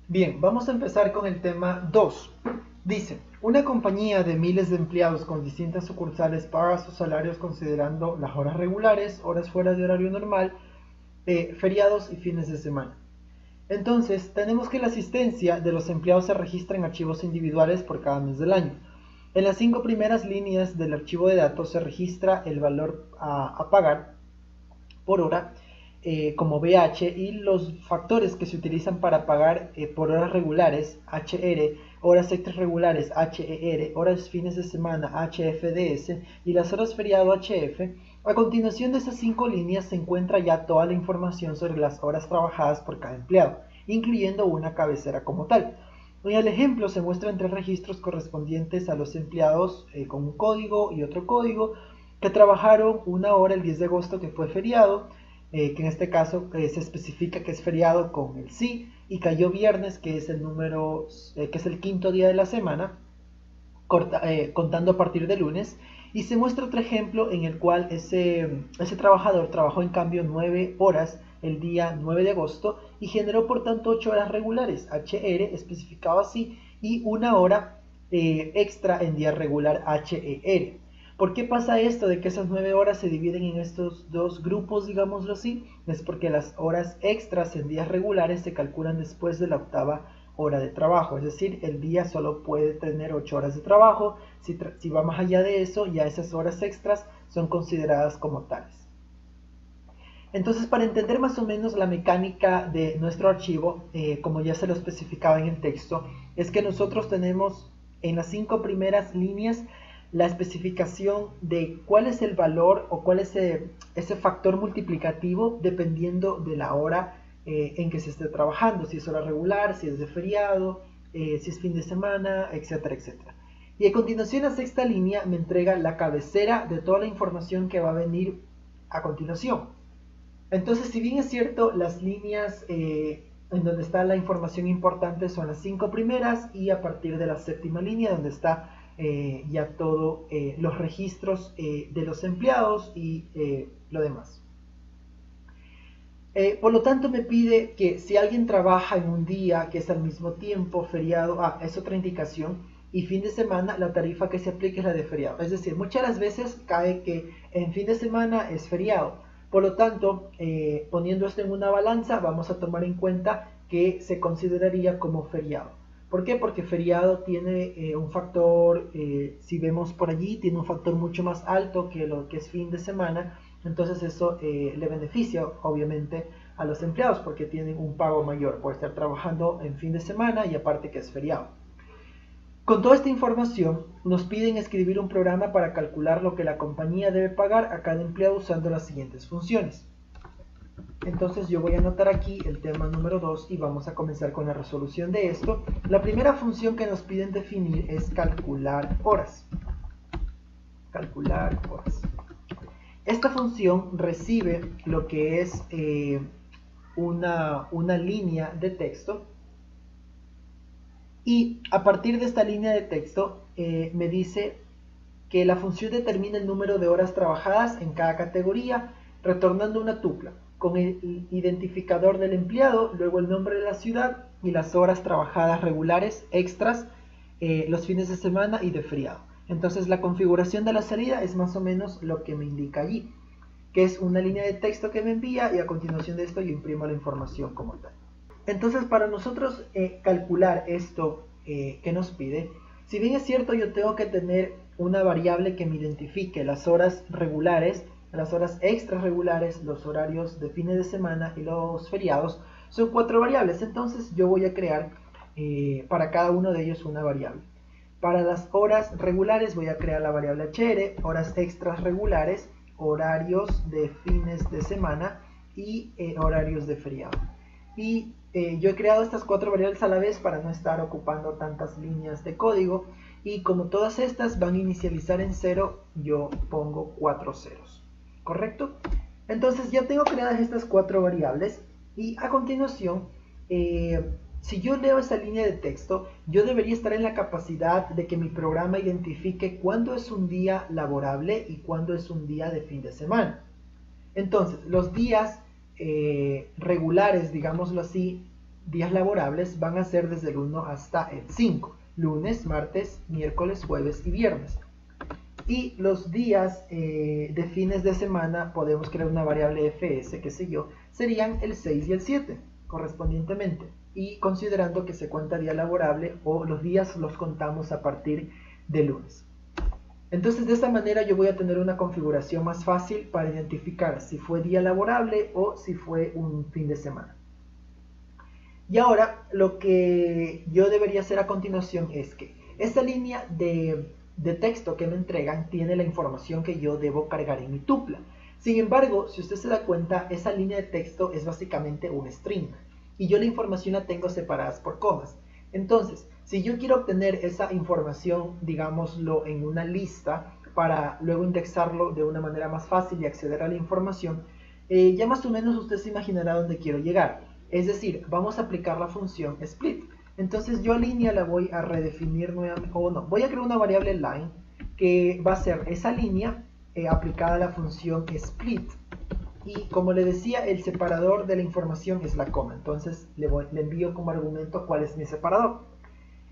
Bien, vamos a empezar con el tema 2. Dice, una compañía de miles de empleados con distintas sucursales paga sus salarios considerando las horas regulares, horas fuera de horario normal, feriados y fines de semana. Entonces, tenemos que la asistencia de los empleados se registra en archivos individuales por cada mes del año. En las 5 primeras líneas del archivo de datos se registra el valor a pagar por hora como BH y los factores que se utilizan para pagar por horas regulares, HR, horas extras regulares, HER, horas fines de semana, HFDS y las horas feriado, HF. A continuación de esas 5 líneas se encuentra ya toda la información sobre las horas trabajadas por cada empleado, incluyendo una cabecera como tal. En el ejemplo se muestran 3 registros correspondientes a los empleados con un código y otro código que trabajaron una hora el 10 de agosto que fue feriado, que en este caso se especifica que es feriado con el sí, y cayó viernes, que es el número, que es el quinto día de la semana, contando a partir de lunes, y se muestra otro ejemplo en el cual ese trabajador trabajó en cambio 9 horas el día 9 de agosto y generó por tanto 8 horas regulares, HR especificado así, y una hora extra en día regular, HER. ¿Por qué pasa esto de que esas 9 horas se dividen en estos dos grupos, digámoslo así? Es porque las horas extras en días regulares se calculan después de la octava hora de trabajo, es decir, el día solo puede tener 8 horas de trabajo. Si va más allá de eso, ya esas horas extras son consideradas como tales. Entonces, para entender más o menos la mecánica de nuestro archivo, como ya se lo especificaba en el texto, es que nosotros tenemos en las 5 primeras líneas la especificación de cuál es el valor o cuál es ese factor multiplicativo dependiendo de la hora en que se esté trabajando, si es hora regular, si es de feriado, si es fin de semana, etcétera, etcétera. Y a continuación la sexta línea me entrega la cabecera de toda la información que va a venir a continuación. Entonces, si bien es cierto, las líneas en donde está la información importante son las 5 primeras y a partir de la séptima línea donde está ya todo los registros de los empleados y lo demás. Por lo tanto, me pide que si alguien trabaja en un día que es al mismo tiempo feriado, es otra indicación, y fin de semana, la tarifa que se aplique es la de feriado. Es decir, muchas de las veces cae que en fin de semana es feriado. Por lo tanto, poniendo esto en una balanza, vamos a tomar en cuenta que se consideraría como feriado. ¿Por qué? Porque feriado tiene un factor, si vemos por allí, tiene un factor mucho más alto que lo que es fin de semana. Entonces eso le beneficia obviamente a los empleados porque tienen un pago mayor por estar trabajando en fin de semana y aparte que es feriado. Con toda esta información nos piden escribir un programa para calcular lo que la compañía debe pagar a cada empleado usando las siguientes funciones. Entonces yo voy a anotar aquí el tema número 2 y vamos a comenzar con la resolución de esto. La primera función que nos piden definir es calcular horas. Calcular horas. Esta función recibe lo que es una línea de texto y a partir de esta línea de texto me dice que la función determina el número de horas trabajadas en cada categoría, retornando una tupla con el identificador del empleado, luego el nombre de la ciudad y las horas trabajadas regulares, extras, los fines de semana y de feriado. Entonces la configuración de la salida es más o menos lo que me indica allí, que es una línea de texto que me envía y a continuación de esto yo imprimo la información como tal. Entonces, para nosotros calcular esto que nos pide, si bien es cierto, yo tengo que tener una variable que me identifique las horas regulares, las horas extras regulares, los horarios de fines de semana y los feriados, son 4 variables. Entonces, yo voy a crear para cada uno de ellos una variable. Para las horas regulares voy a crear la variable HR, horas extras regulares, horarios de fines de semana y horarios de feriado. Y yo he creado estas 4 variables a la vez para no estar ocupando tantas líneas de código. Y como todas estas van a inicializar en 0, yo pongo 4 ceros. ¿Correcto? Entonces ya tengo creadas estas 4 variables. Y a continuación, si yo leo esa línea de texto, yo debería estar en la capacidad de que mi programa identifique cuándo es un día laborable y cuándo es un día de fin de semana. Entonces, los días regulares, digámoslo así, días laborables van a ser desde el 1 hasta el 5, lunes, martes, miércoles, jueves y viernes. Y los días de fines de semana podemos crear una variable fs, qué sé yo, serían el 6 y el 7 correspondientemente, y considerando que se cuenta día laborable o los días los contamos a partir de lunes. Entonces de esta manera yo voy a tener una configuración más fácil para identificar si fue día laborable o si fue un fin de semana. Y ahora lo que yo debería hacer a continuación es que esta línea de texto que me entregan tiene la información que yo debo cargar en mi tupla. Sin embargo, si usted se da cuenta, esa línea de texto es básicamente un string y yo la información la tengo separadas por comas. Entonces, si yo quiero obtener esa información, digámoslo, en una lista para luego indexarlo de una manera más fácil y acceder a la información, ya más o menos usted se imaginará dónde quiero llegar. Es decir, vamos a aplicar la función split. Entonces yo a línea la voy a redefinir nuevamente, o no, voy a crear una variable line que va a ser esa línea aplicada a la función split. Y como le decía, el separador de la información es la coma. Entonces le envío como argumento cuál es mi separador.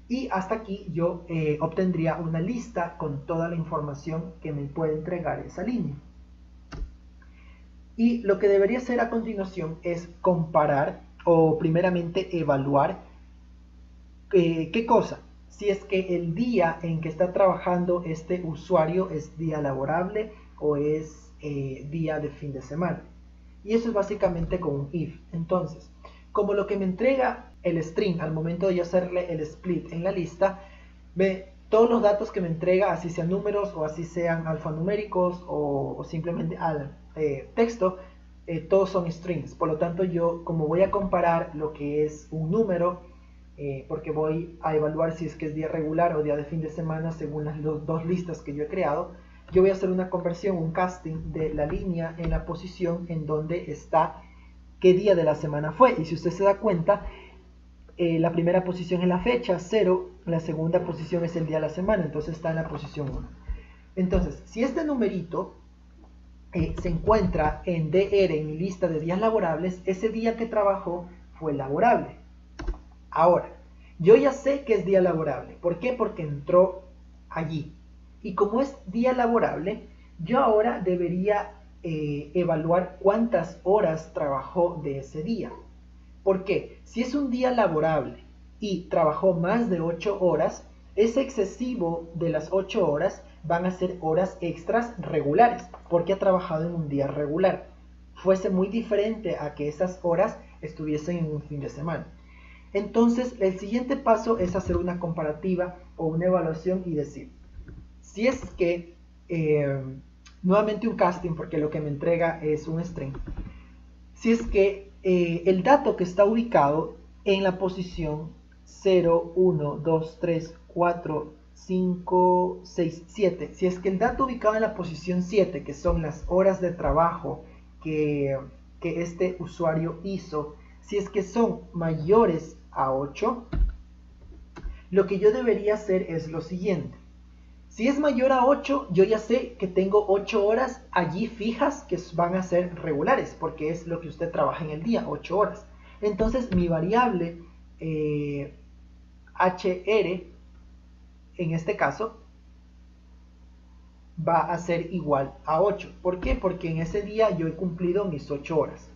Y hasta aquí yo obtendría una lista con toda la información que me puede entregar esa línea. Y lo que debería hacer a continuación es comparar o primeramente evaluar ¿qué cosa? Si es que el día en que está trabajando este usuario es día laborable o es día de fin de semana. Y eso es básicamente con un if. Entonces, como lo que me entrega el string al momento de yo hacerle el split en la lista, ve todos los datos que me entrega, así sean números o así sean alfanuméricos o simplemente texto, todos son strings. Por lo tanto, yo como voy a comparar lo que es un número, porque voy a evaluar si es que es día regular o día de fin de semana según las dos listas que yo he creado, yo voy a hacer una conversión, un casting de la línea en la posición en donde está qué día de la semana fue. Y si usted se da cuenta, la primera posición es la fecha, 0, la segunda posición es el día de la semana, entonces está en la posición 1. Entonces, si este numerito se encuentra en DR, en mi lista de días laborables, ese día que trabajó fue laborable. Ahora, yo ya sé que es día laborable. ¿Por qué? Porque entró allí. Y como es día laborable, yo ahora debería evaluar cuántas horas trabajó de ese día. ¿Por qué? Si es un día laborable y trabajó más de 8 horas, ese excesivo de las 8 horas van a ser horas extras regulares, porque ha trabajado en un día regular. Fuese muy diferente a que esas horas estuviesen en un fin de semana. Entonces, el siguiente paso es hacer una comparativa o una evaluación y decir, si es que, nuevamente un casting, porque lo que me entrega es un string, si es que el dato que está ubicado en la posición 0, 1, 2, 3, 4, 5, 6, 7, si es que el dato ubicado en la posición 7, que son las horas de trabajo que este usuario hizo, si es que son mayores a 8, lo que yo debería hacer es lo siguiente. Si es mayor a 8, yo ya sé que tengo 8 horas allí fijas que van a ser regulares, porque es lo que usted trabaja en el día, 8 horas. Entonces mi variable HR, en este caso, va a ser igual a 8. ¿Por qué? Porque en ese día yo he cumplido mis 8 horas.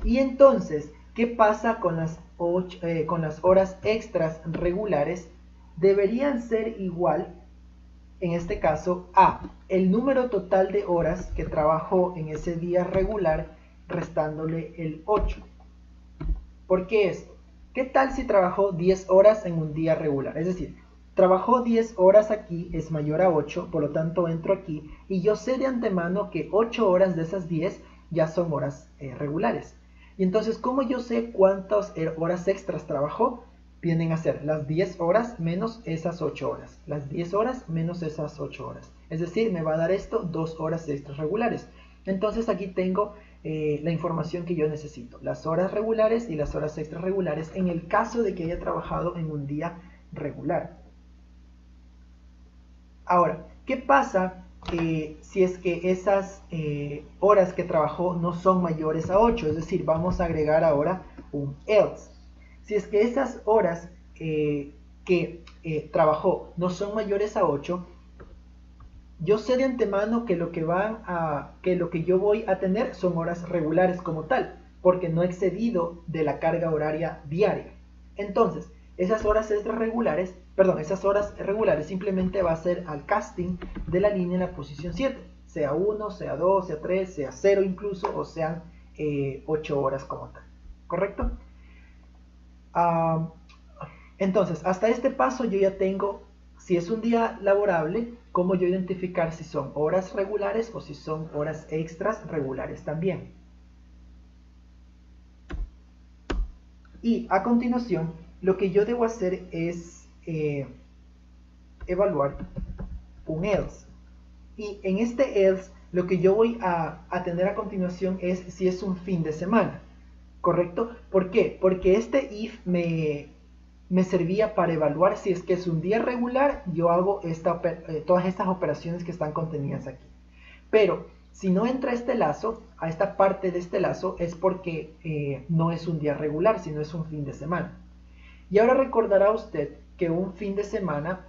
Y entonces, ¿qué pasa con las horas extras regulares? Deberían ser igual, en este caso, a el número total de horas que trabajó en ese día regular, restándole el 8. ¿Por qué esto? ¿Qué tal si trabajó 10 horas en un día regular? Es decir, trabajó 10 horas aquí, es mayor a 8, por lo tanto entro aquí y yo sé de antemano que 8 horas de esas 10 ya son horas regulares. Y entonces, ¿cómo yo sé cuántas horas extras trabajó? Vienen a ser las 10 horas menos esas 8 horas. Las 10 horas menos esas 8 horas. Es decir, me va a dar esto 2 horas extras regulares. Entonces aquí tengo la información que yo necesito. Las horas regulares y las horas extras regulares en el caso de que haya trabajado en un día regular. Ahora, ¿qué pasa si es que esas horas que trabajó no son mayores a 8? Es decir, vamos a agregar ahora un else. Si es que esas horas que trabajó no son mayores a 8, yo sé de antemano que lo que yo voy a tener son horas regulares como tal, porque no he excedido de la carga horaria diaria. Entonces, esas horas regulares simplemente va a ser al casting de la línea en la posición 7, sea 1, sea 2, sea 3, sea 0 incluso, o sean 8 horas como tal. ¿Correcto? Entonces, hasta este paso yo ya tengo, si es un día laborable, cómo yo identificar si son horas regulares o si son horas extras regulares también. Y a continuación, lo que yo debo hacer es evaluar un else. Y en este else, lo que yo voy a tener a continuación es si es un fin de semana. ¿Correcto? ¿Por qué? Porque este if me servía para evaluar si es que es un día regular, yo hago todas estas operaciones que están contenidas aquí. Pero si no entra este lazo, a esta parte de este lazo, es porque no es un día regular, sino es un fin de semana. Y ahora recordará usted que un fin de semana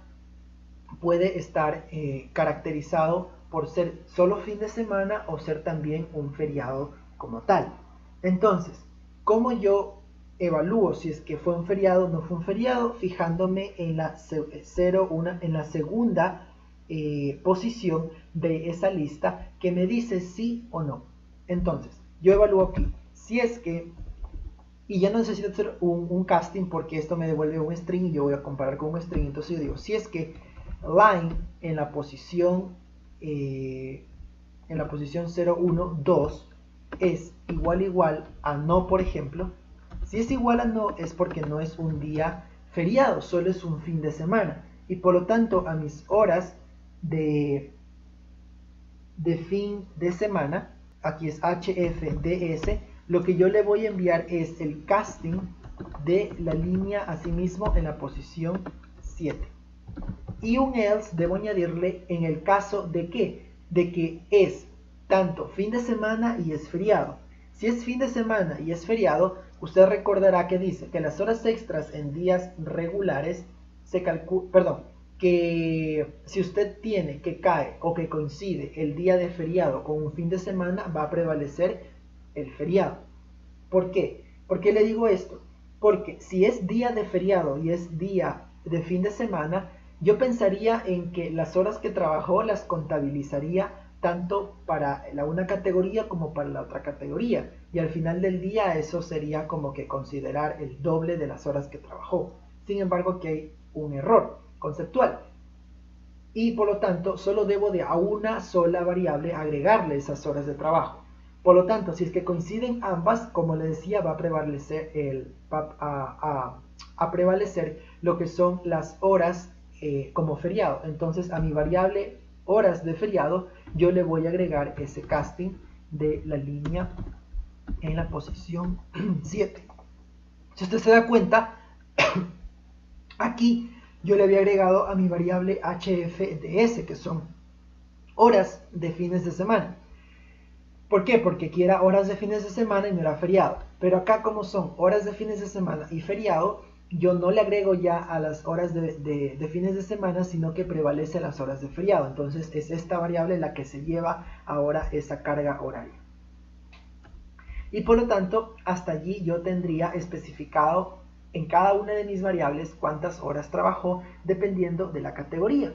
puede estar caracterizado por ser solo fin de semana o ser también un feriado como tal. Entonces, ¿cómo yo evalúo si es que fue un feriado o no fue un feriado? Fijándome en la segunda posición de esa lista que me dice sí o no. Entonces, yo evalúo aquí. Si es que, y ya no necesito hacer un casting porque esto me devuelve un string y yo voy a comparar con un string. Entonces yo digo, si es que line en la posición 0, 1, 2 es igual a no, por ejemplo, si es igual a no es porque no es un día feriado, solo es un fin de semana, y por lo tanto a mis horas de fin de semana, aquí es HFDS, lo que yo le voy a enviar es el casting de la línea asimismo en la posición 7. Y un else debo añadirle en el caso de que es tanto fin de semana y es feriado. Si es fin de semana y es feriado, usted recordará que dice que las horas extras en días regulares se calculan, que si usted tiene que cae o que coincide el día de feriado con un fin de semana, va a prevalecer el feriado. ¿Por qué? ¿Por qué le digo esto? Porque si es día de feriado y es día de fin de semana, yo pensaría en que las horas que trabajó las contabilizaría tanto para una categoría como para la otra categoría. Y al final del día eso sería como que considerar el doble de las horas que trabajó. Sin embargo, aquí hay un error conceptual. Y por lo tanto, solo debo de a una sola variable agregarle esas horas de trabajo. Por lo tanto, si es que coinciden ambas, como les decía, va a prevalecer, prevalecer lo que son las horas como feriado. Entonces, a mi variable horas de feriado, yo le voy a agregar ese casting de la línea en la posición 7. Si usted se da cuenta, aquí yo le había agregado a mi variable HFDS, que son horas de fines de semana. ¿Por qué? Porque aquí era horas de fines de semana y no era feriado. Pero acá, como son horas de fines de semana y feriado, yo no le agrego ya a las horas de fines de semana, sino que prevalece las horas de feriado. Entonces es esta variable la que se lleva ahora esa carga horaria. Y por lo tanto, hasta allí yo tendría especificado en cada una de mis variables cuántas horas trabajó dependiendo de la categoría.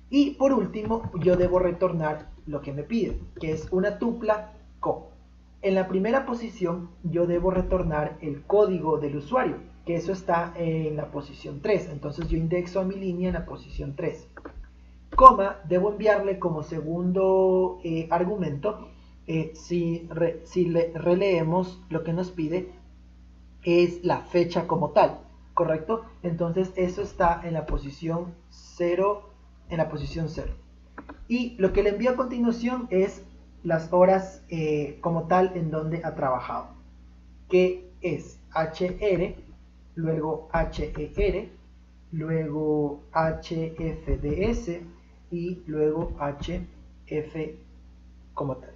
Y por último, yo debo retornar lo que me pide, que es una tupla co. En la primera posición yo debo retornar el código del usuario, que eso está en la posición 3. Entonces yo indexo a mi línea en la posición 3. Coma, debo enviarle como segundo argumento, si le releemos lo que nos pide, es la fecha como tal, ¿correcto? Entonces eso está en la posición 0, Y lo que le envío a continuación es las horas como tal en donde ha trabajado, que es HR, luego HER, luego HFDS y luego HF como tal.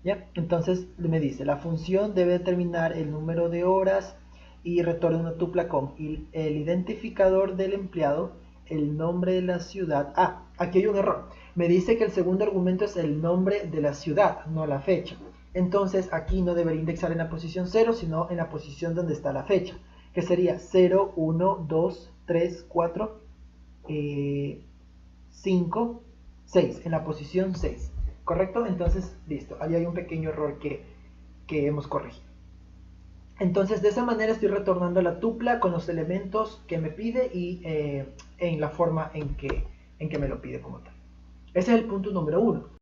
¿Ya? Entonces me dice, la función debe determinar el número de horas y retorna una tupla con el identificador del empleado, el nombre de la ciudad. Ah, aquí hay un error. Me dice que el segundo argumento es el nombre de la ciudad, no la fecha. Entonces aquí no debería indexar en la posición 0, sino en la posición donde está la fecha, que sería 0, 1, 2, 3, 4, 5, 6, en la posición 6. ¿Correcto? Entonces, listo. Ahí hay un pequeño error que hemos corregido. Entonces, de esa manera estoy retornando la tupla con los elementos que me pide y en la forma en que me lo pide como tal. Ese es el punto número 1.